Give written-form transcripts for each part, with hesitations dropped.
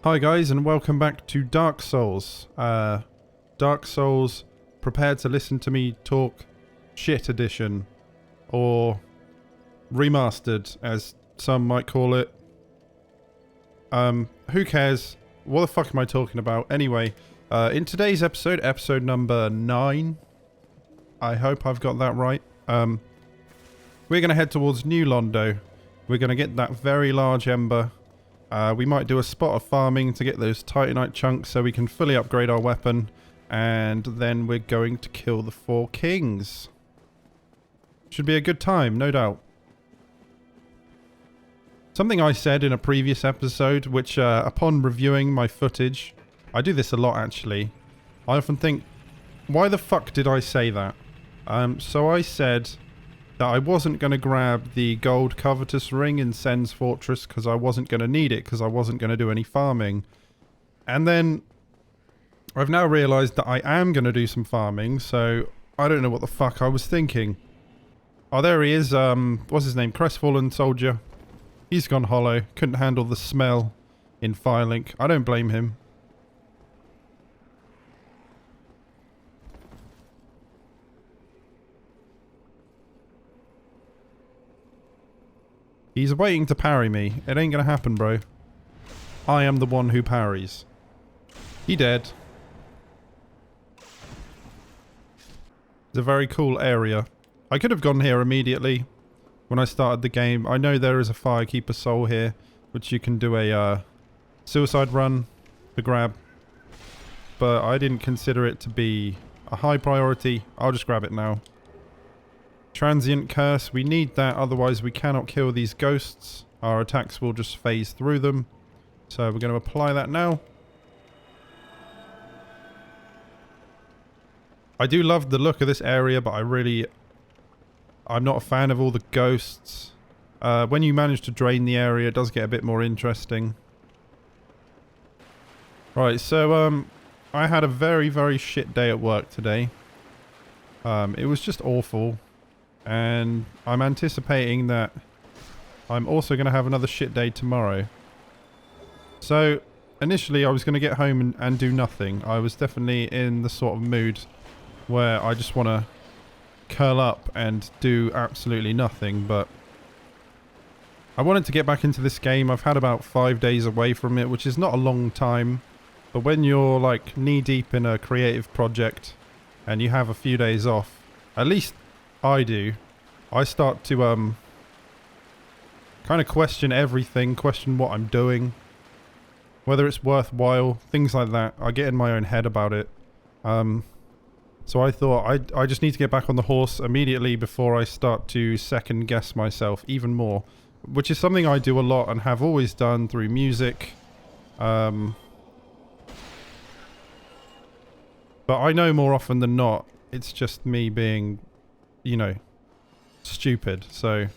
Hi guys and welcome back to Dark Souls. Dark Souls Prepare to Listen to Me Talk Shit Edition. Or Remastered as some might call it. Who cares? What the fuck am I talking about? Anyway, in today's episode, episode number 9. I hope I've got that right. We're going to head towards New Londo. We're going to get that very large ember. We might do a spot of farming to get those titanite chunks so we can fully upgrade our weapon. And then we're going to kill the 4 kings. Should be a good time, no doubt. Something I said in a previous episode, which upon reviewing my footage, I do this a lot actually. I often think, why the fuck did I say that? So I said that I wasn't going to grab the gold covetous ring in Sen's fortress because I wasn't going to need it because I wasn't going to do any farming. And then I've now realised that I am going to do some farming, so I don't know what the fuck I was thinking. Oh, there he is. What's his name? Crestfallen Soldier. He's gone hollow. Couldn't handle the smell in Firelink. I don't blame him. He's waiting to parry me. It ain't gonna happen, bro. I am the one who parries. He dead. It's a very cool area. I could have gone here immediately when I started the game. I know there is a Firekeeper soul here, which you can do a suicide run to grab. But I didn't consider it to be a high priority. I'll just grab it now. Transient curse, we need that, otherwise we cannot kill these ghosts. Our attacks will just phase through them. So we're going to apply that now. I do love the look of this area, but I'm not a fan of all the ghosts. When you manage to drain the area, it does get a bit more interesting. Right, so I had a very, very shit day at work today. It was just awful. And I'm anticipating that I'm also going to have another shit day tomorrow. So, initially I was going to get home and do nothing. I was definitely in the sort of mood where I just want to curl up and do absolutely nothing. But I wanted to get back into this game. I've had about 5 days away from it, which is not a long time. But when you're like knee deep in a creative project and you have a few days off, at least I do. I start to kind of question everything, question what I'm doing, whether it's worthwhile, things like that. I get in my own head about it. So I thought I just need to get back on the horse immediately before I start to second guess myself even more, which is something I do a lot and have always done through music. But I know more often than not, it's just me being, you know, stupid. So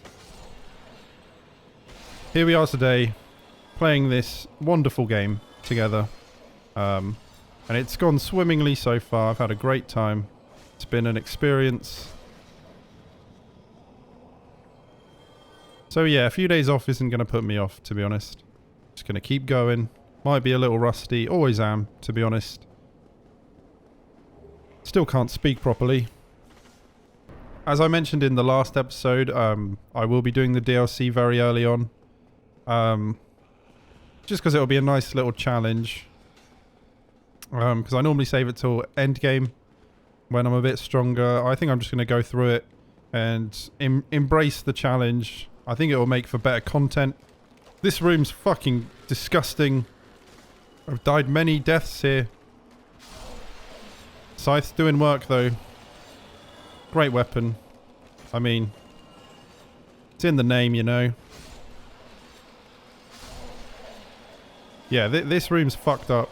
here we are today playing this wonderful game together, and it's gone swimmingly so far. I've had a great time. It's been an experience. So yeah, a few days off isn't going to put me off, to be honest. Just going to keep going. Might be a little rusty, always am, to be honest. Still can't speak properly. As I mentioned in the last episode, I will be doing the DLC very early on. Just because it'll be a nice little challenge. Because I normally save it till endgame when I'm a bit stronger. I think I'm just going to go through it and embrace the challenge. I think it will make for better content. This room's fucking disgusting. I've died many deaths here. Scythe's doing work though. Great weapon. I mean, it's in the name, you know. Yeah, this room's fucked up.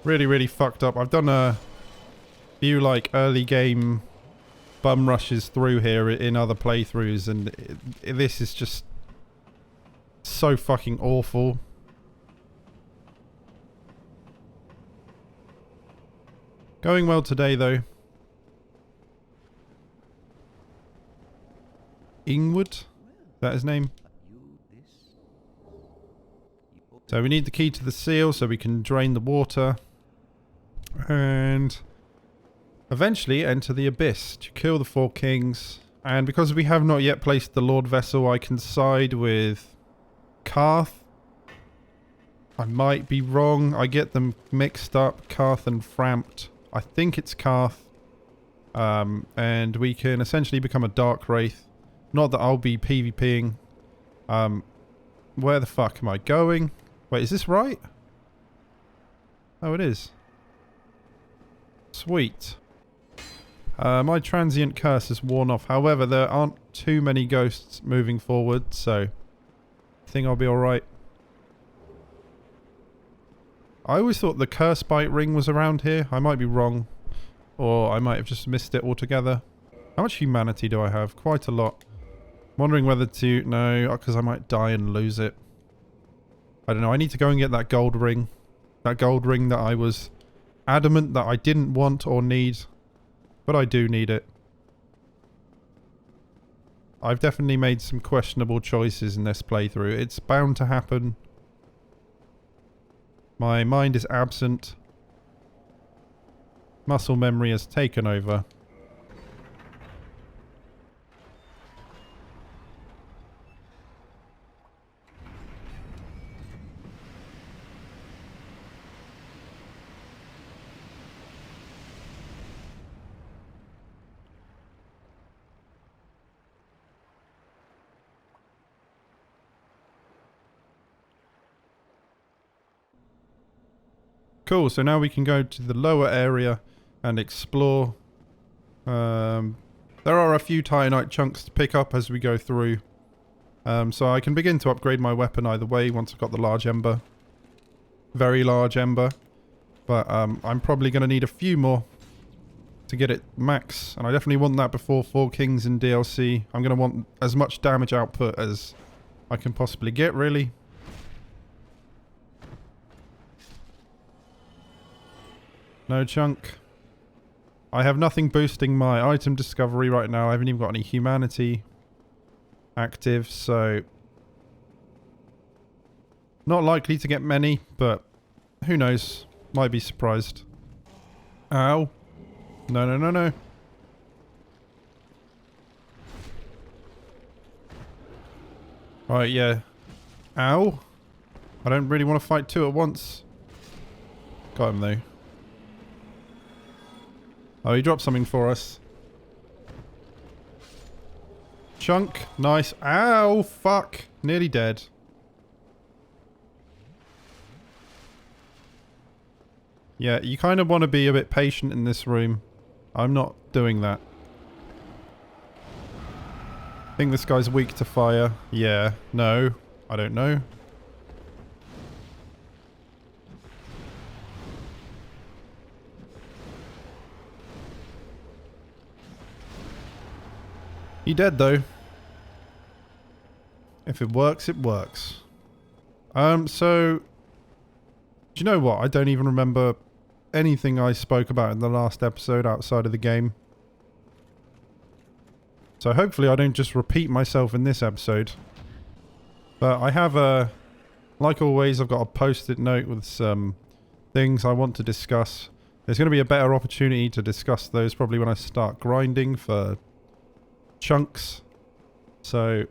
Really, really fucked up. I've done a few like early game bum rushes through here in other playthroughs, and this is just so fucking awful. Going well today though. Ingwood? Is that his name? So we need the key to the seal so we can drain the water. And eventually enter the abyss to kill the 4 kings. And because we have not yet placed the Lord Vessel, I can side with Karth. I might be wrong. I get them mixed up, Karth and Frampt. I think it's Karth. And we can essentially become a Dark Wraith. Not that I'll be PvPing. Where the fuck am I going? Wait, is this right? Oh, it is. Sweet. My transient curse has worn off. However, there aren't too many ghosts moving forward, so I think I'll be alright. I always thought the curse bite ring was around here. I might be wrong. Or I might have just missed it altogether. How much humanity do I have? Quite a lot. Wondering whether to... No, because I might die and lose it. I don't know. I need to go and get that gold ring. That gold ring that I was adamant that I didn't want or need. But I do need it. I've definitely made some questionable choices in this playthrough. It's bound to happen. My mind is absent. Muscle memory has taken over. Cool, so now we can go to the lower area and explore. There are a few titanite chunks to pick up as we go through. So I can begin to upgrade my weapon either way once I've got the large ember. Very large ember. But I'm probably going to need a few more to get it max. And I definitely want that before 4 Kings in DLC. I'm going to want as much damage output as I can possibly get, really. No chunk. I have nothing boosting my item discovery right now. I haven't even got any humanity active, so not likely to get many, but who knows? Might be surprised. Ow. No, no, no, no. Right, yeah. Ow. I don't really want to fight 2 at once. Got him, though. Oh, he dropped something for us. Chunk. Nice. Ow, fuck. Nearly dead. Yeah, you kind of want to be a bit patient in this room. I'm not doing that. I think this guy's weak to fire. Yeah. No. I don't know. He dead though. If it works, it works. So do you know what? I don't even remember anything I spoke about in the last episode outside of the game. So hopefully I don't just repeat myself in this episode. But I have like always, I've got a post-it note with some things I want to discuss. There's going to be a better opportunity to discuss those probably when I start grinding for chunks. So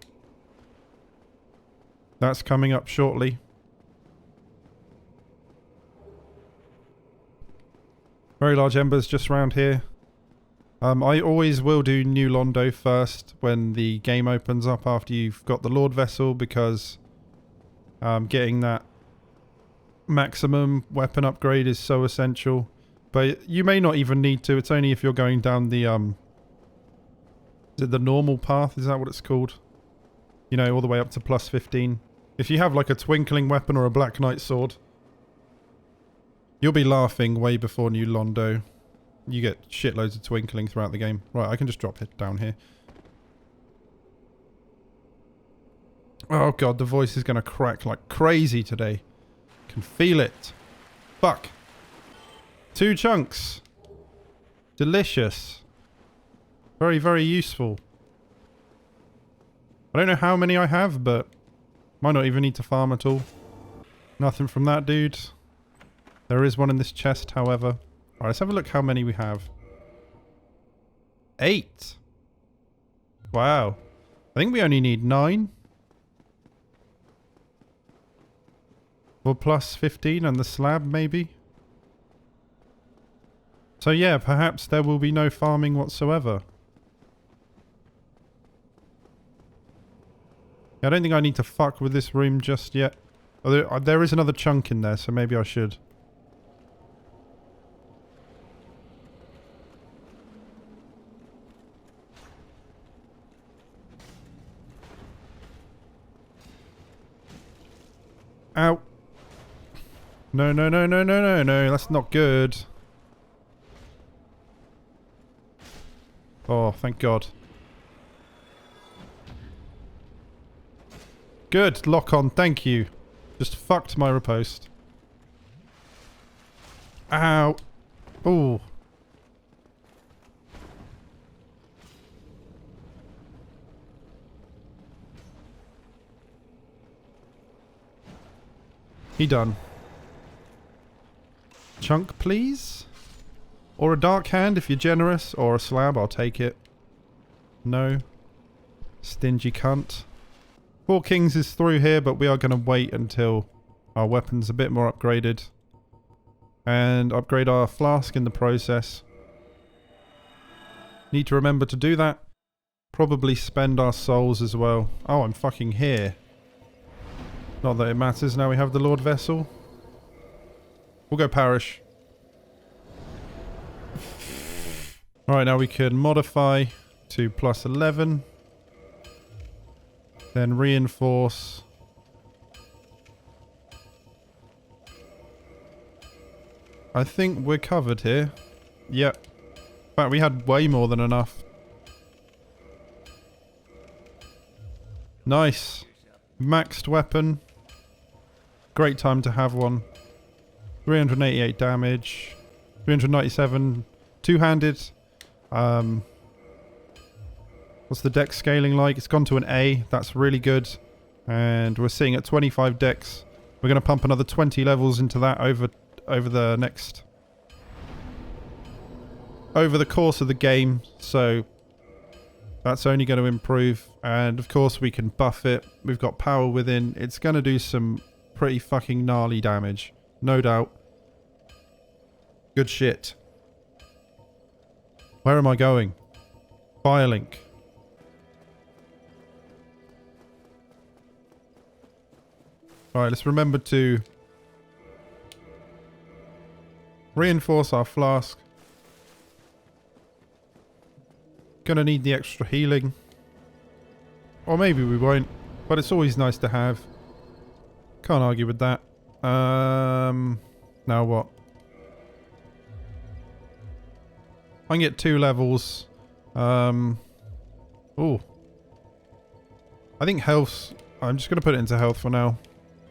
that's coming up shortly. Very Large Embers just round here. I always will do New Londo first when the game opens up after you've got the Lord Vessel, because getting that maximum weapon upgrade is so essential. But you may not even need to. It's only if you're going down the is it the normal path? Is that what it's called? You know, all the way up to plus 15. If you have like a twinkling weapon or a Black Knight sword, you'll be laughing way before New Londo. You get shitloads of twinkling throughout the game. Right, I can just drop it down here. Oh god, the voice is going to crack like crazy today. Can feel it. Fuck. 2 chunks. Delicious. Very, very useful. I don't know how many I have, but might not even need to farm at all. Nothing from that dude. There is one in this chest, however. Alright, let's have a look how many we have. 8. Wow. I think we only need 9. Or plus 15 on the slab, maybe. So yeah, perhaps there will be no farming whatsoever. I don't think I need to fuck with this room just yet. Although there is another chunk in there, so maybe I should. Ow. No, no, no, no, no, no, no. That's not good. Oh, thank God. Good. Lock on. Thank you. Just fucked my riposte. Ow. Ooh. He done. Chunk, please? Or a dark hand if you're generous. Or a slab, I'll take it. No. Stingy cunt. 4 kings is through here, but we are going to wait until our weapon's a bit more upgraded. And upgrade our flask in the process. Need to remember to do that. Probably spend our souls as well. Oh, I'm fucking here. Not that it matters, now we have the Lord Vessel. We'll go parish. Alright, now we can modify to plus 11. Then reinforce. I think we're covered here. Yep. In fact, we had way more than enough. Nice. Maxed weapon. Great time to have one. 388 damage. 397. Two-handed. What's the dex scaling like? It's gone to an A. That's really good. And we're sitting at 25 dex. We're going to pump another 20 levels into that over the next... over the course of the game. So that's only going to improve. And of course we can buff it. We've got power within. It's going to do some pretty fucking gnarly damage. No doubt. Good shit. Where am I going? Firelink. Alright, let's remember to reinforce our flask. Gonna need the extra healing. Or maybe we won't. But it's always nice to have. Can't argue with that. Now what? I can get 2 levels. Ooh. I think health... I'm just going to put it into health for now.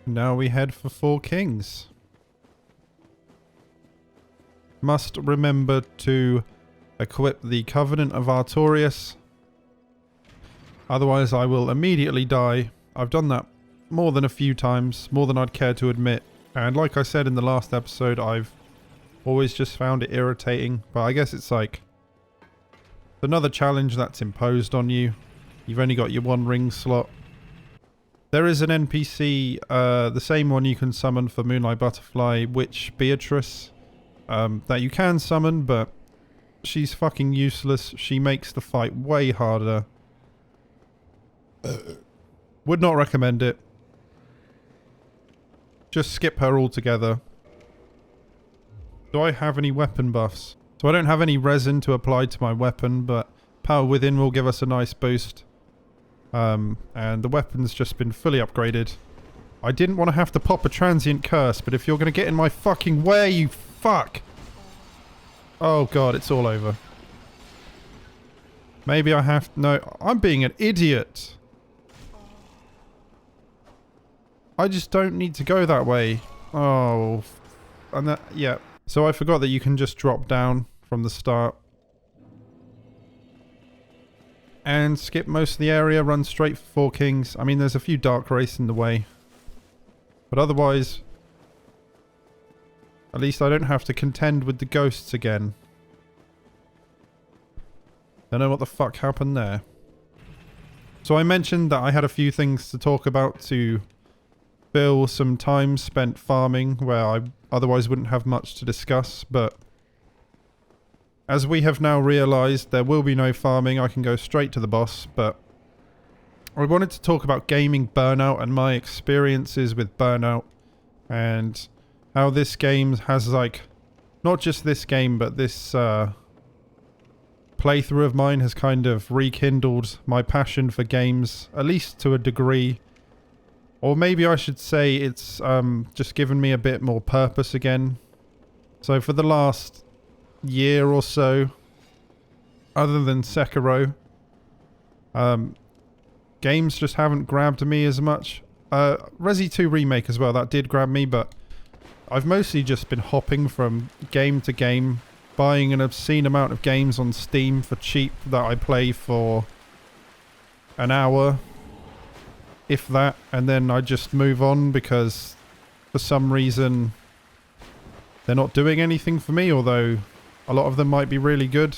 Now we head for 4 kings. Must remember to equip the Covenant of Artorias. Otherwise I will immediately die. I've done that more than a few times. More than I'd care to admit. And like I said in the last episode, I've always just found it irritating. But I guess it's like another challenge that's imposed on you. You've only got your 1 ring slot. There is an NPC, the same one you can summon for Moonlight Butterfly, Witch Beatrice, that you can summon, but she's fucking useless. She makes the fight way harder. Would not recommend it. Just skip her altogether. Do I have any weapon buffs? So I don't have any resin to apply to my weapon, but power within will give us a nice boost. And the weapon's just been fully upgraded. I didn't want to have to pop a transient curse, but if you're going to get in my fucking way, you fuck! Oh god, it's all over. Maybe I have... No, I'm being an idiot! I just don't need to go that way. Oh... And that... Yeah. So I forgot that you can just drop down from the start. And skip most of the area, run straight for 4 kings. I mean, there's a few dark wraiths in the way. But otherwise, At least I don't have to contend with the ghosts again. Don't know what the fuck happened there. So I mentioned that I had a few things to talk about to fill some time spent farming where I otherwise wouldn't have much to discuss, but as we have now realised, there will be no farming. I can go straight to the boss, but I wanted to talk about gaming burnout and my experiences with burnout and how this game has, like, not just this game, but this playthrough of mine has kind of rekindled my passion for games, at least to a degree. Or maybe I should say it's just given me a bit more purpose again. So for the last year or so, other than Sekiro, games just haven't grabbed me as much. Resi 2 Remake as well, that did grab me, but I've mostly just been hopping from game to game, buying an obscene amount of games on Steam for cheap that I play for an hour, if that, and then I just move on because for some reason they're not doing anything for me, although a lot of them might be really good.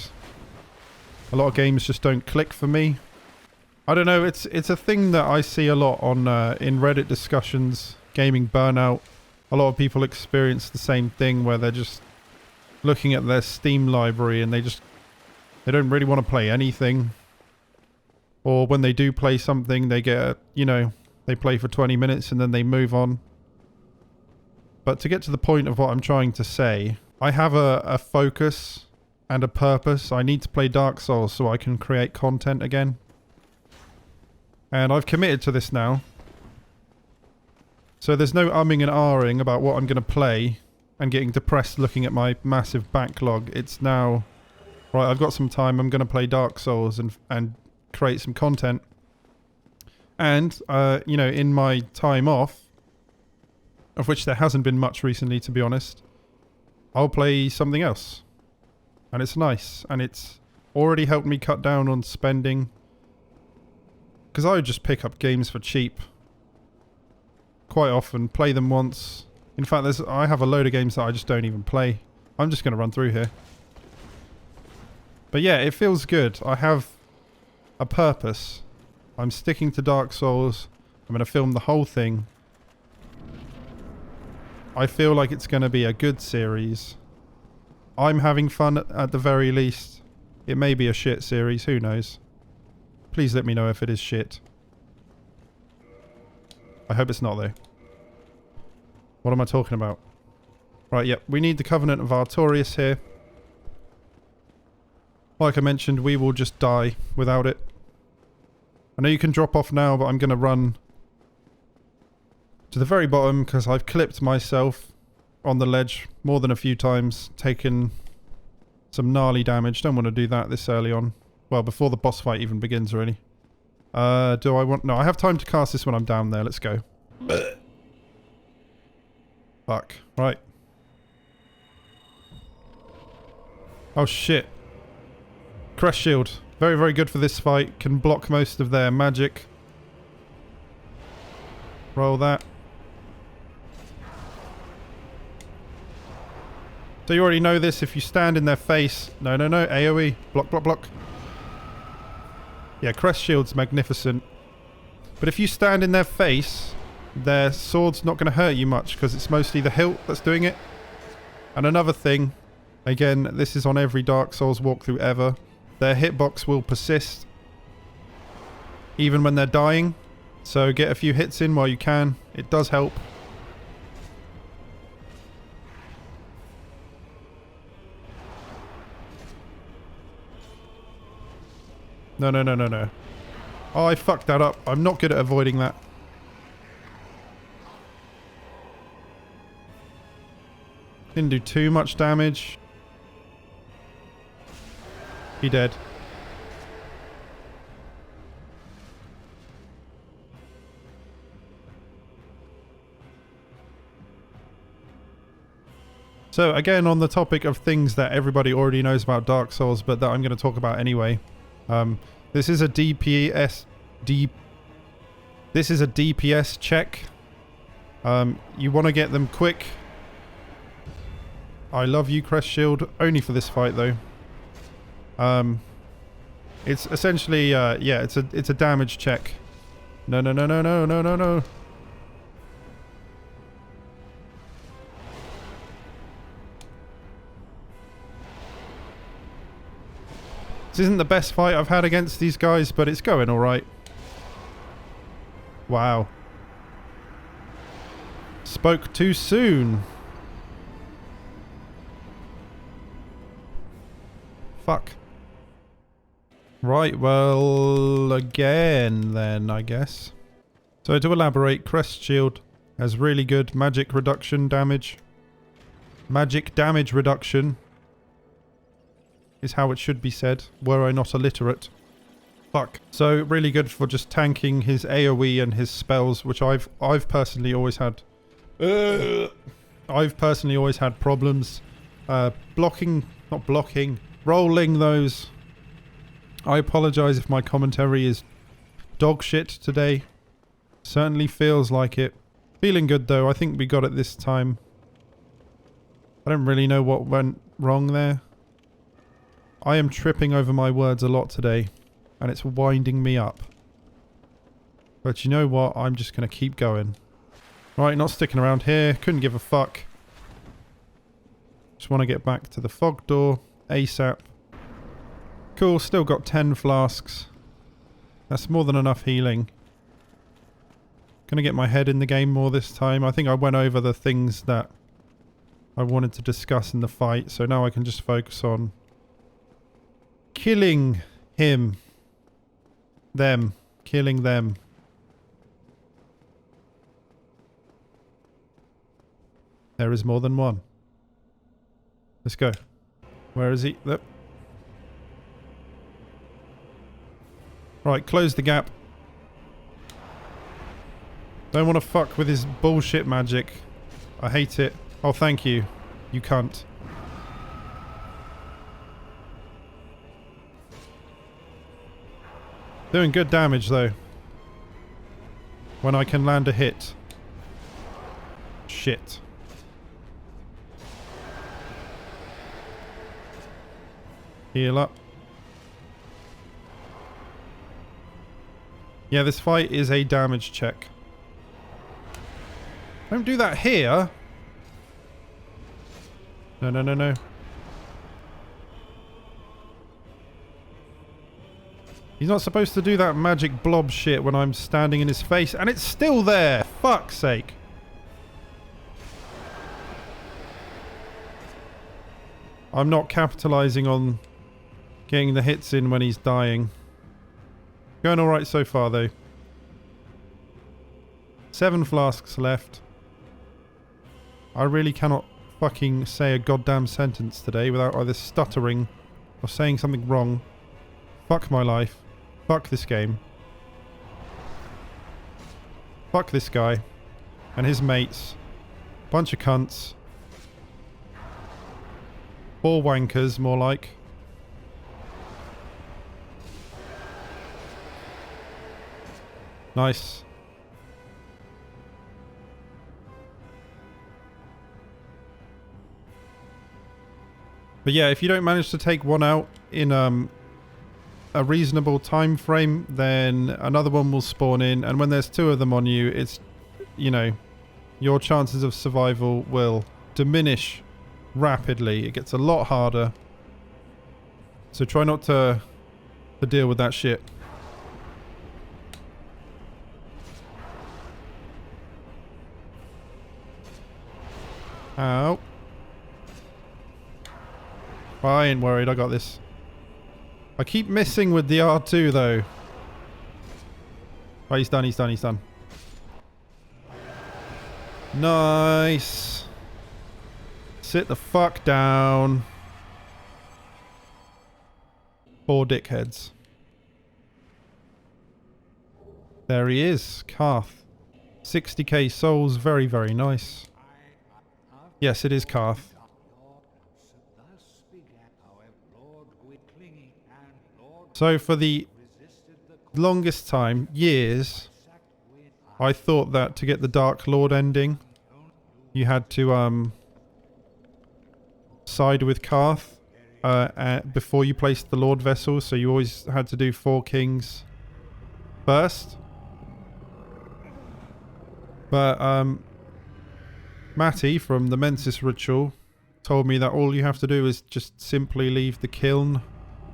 A lot of games just don't click for me. I don't know, it's a thing that I see a lot on in Reddit discussions, gaming burnout. A lot of people experience the same thing where they're just looking at their Steam library and they don't really want to play anything. Or when they do play something, they get, they play for 20 minutes and then they move on. But to get to the point of what I'm trying to say, I have a focus and a purpose. I need to play Dark Souls so I can create content again. And I've committed to this now. So there's no umming and ahhing about what I'm going to play and getting depressed looking at my massive backlog. It's now, right, I've got some time, I'm going to play Dark Souls and create some content. And, in my time off, of which there hasn't been much recently, to be honest, I'll play something else. And it's nice. And it's already helped me cut down on spending. Because I would just pick up games for cheap. Quite often, play them once. In fact, I have a load of games that I just don't even play. I'm just going to run through here. But yeah, it feels good. I have a purpose. I'm sticking to Dark Souls. I'm going to film the whole thing. I feel like it's going to be a good series. I'm having fun at the very least. It may be a shit series, who knows. Please let me know if it is shit. I hope it's not though. What am I talking about? Right, yep, we need the Covenant of Artorias here. Like I mentioned, we will just die without it. I know you can drop off now, but I'm going to run to the very bottom because I've clipped myself on the ledge more than a few times, taken some gnarly damage. Don't want to do that this early on. Well, before the boss fight even begins, really. Do I want... No, I have time to cast this when I'm down there. Let's go. Fuck. Right. Oh, shit. Crest Shield. Very, very good for this fight. Can block most of their magic. Roll that. So you already know this. If you stand in their face... No, no, no. AoE. Block, block, block. Yeah, Crest Shield's magnificent. But if you stand in their face, their sword's not going to hurt you much because it's mostly the hilt that's doing it. And another thing, again, this is on every Dark Souls walkthrough ever, their hitbox will persist even when they're dying. So get a few hits in while you can. It does help. No, no, no, no, no. Oh, I fucked that up. I'm not good at avoiding that. Didn't do too much damage. He dead. So again, on the topic of things that everybody already knows about Dark Souls, but that I'm going to talk about anyway. This is a DPS check. You want to get them quick. I love you, Crest Shield. Only for this fight, though. It's essentially, yeah, it's a damage check. No, no, no, no, no, no, no, no. This isn't the best fight I've had against these guys, but it's going alright. Wow. Spoke too soon. Fuck. Right, well, again then, I guess. So to elaborate, Crest Shield has really good magic reduction damage. Magic damage reduction is how it should be said, were I not illiterate. Fuck. So really good for just tanking his AoE and his spells, which I've personally always had. I've personally always had problems rolling those. I apologise if my commentary is dog shit today. Certainly feels like it. Feeling good though, I think we got it this time. I don't really know what went wrong there. I am tripping over my words a lot today, and it's winding me up. But you know what? I'm just going to keep going. Right, not sticking around here. Couldn't give a fuck. Just want to get back to the fog door ASAP. Cool, still got 10 flasks. That's more than enough healing. Gonna get my head in the game more this time. I think I went over the things that I wanted to discuss in the fight, so now I can just focus on killing him. Them. Killing them. There is more than one. Let's go. Where is he? There. Right, close the gap. Don't want to fuck with his bullshit magic. I hate it. Oh, thank you. You cunt. Doing good damage, though. When I can land a hit. Shit. Heal up. Yeah, this fight is a damage check. Don't do that here. No, no, no, no. He's not supposed to do that magic blob shit when I'm standing in his face, and it's still there! Fuck's sake. I'm not capitalizing on getting the hits in when he's dying. Going alright so far, though. 7 flasks left. I really cannot fucking say a goddamn sentence today without either stuttering or saying something wrong. Fuck my life. Fuck this game. Fuck this guy. And his mates. Bunch of cunts. 4 wankers, more like. Nice. But yeah, if you don't manage to take one out in a reasonable time frame, then another one will spawn in, and when there's 2 of them on you, it's, you know, your chances of survival will diminish rapidly. It gets a lot harder. So try not to deal with that shit. Ow. I ain't worried, I got this. I keep missing with the R2 though. Oh, he's done, he's done, he's done. Nice. Sit the fuck down. 4 dickheads. There he is, Karth. 60k souls, very, very nice. Yes, it is Karth. So for the longest time, years, I thought that to get the Dark Lord ending, you had to side with Karth before you placed the Lord Vessel, so you always had to do 4 kings first. But Matty from the Mensis Ritual told me that all you have to do is just simply leave the kiln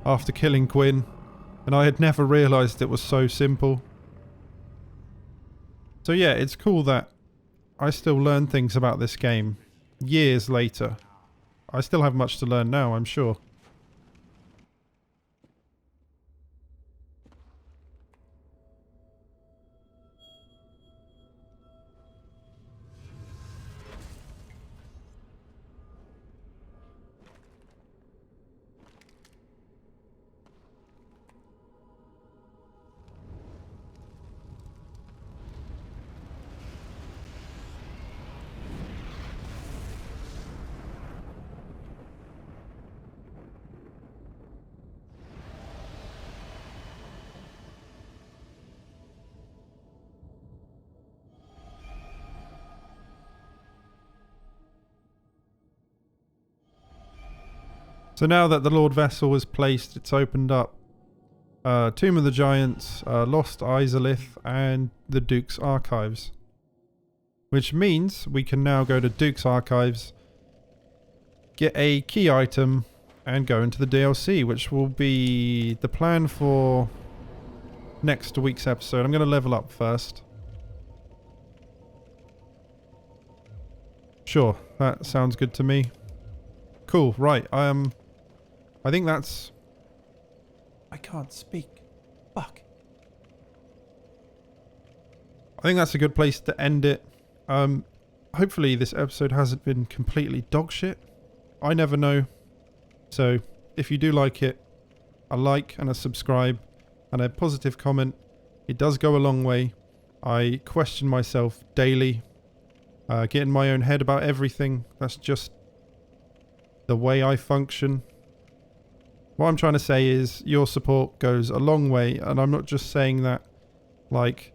after killing Quinn, and I had never realised it was so simple. So yeah, it's cool that I still learn things about this game years later. I still have much to learn now, I'm sure. So now that the Lord Vessel is placed, it's opened up Tomb of the Giants, Lost Izalith, and the Duke's Archives. Which means we can now go to Duke's Archives, get a key item, and go into the DLC, which will be the plan for next week's episode. I'm going to level up first. Sure, that sounds good to me. Cool, right, I think that's... I can't speak. Fuck. I think that's a good place to end it. Hopefully this episode hasn't been completely dogshit. I never know. So, if you do like it, a like and a subscribe and a positive comment. It does go a long way. I question myself daily. Get in my own head about everything. That's just the way I function. What I'm trying to say is your support goes a long way, and I'm not just saying that like,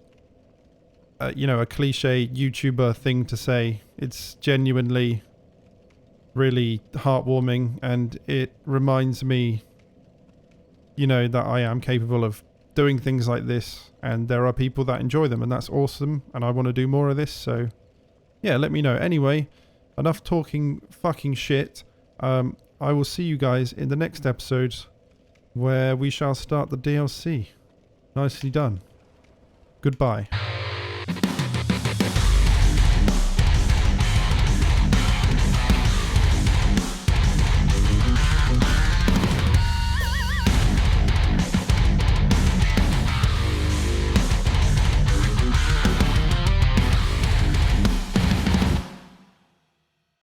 you know, a cliche YouTuber thing to say. It's genuinely really heartwarming, and it reminds me, you know, that I am capable of doing things like this, and there are people that enjoy them, and that's awesome, and I want to do more of this, so yeah, let me know. Anyway, enough talking fucking shit. I will see you guys in the next episode where we shall start the DLC. Nicely done. Goodbye.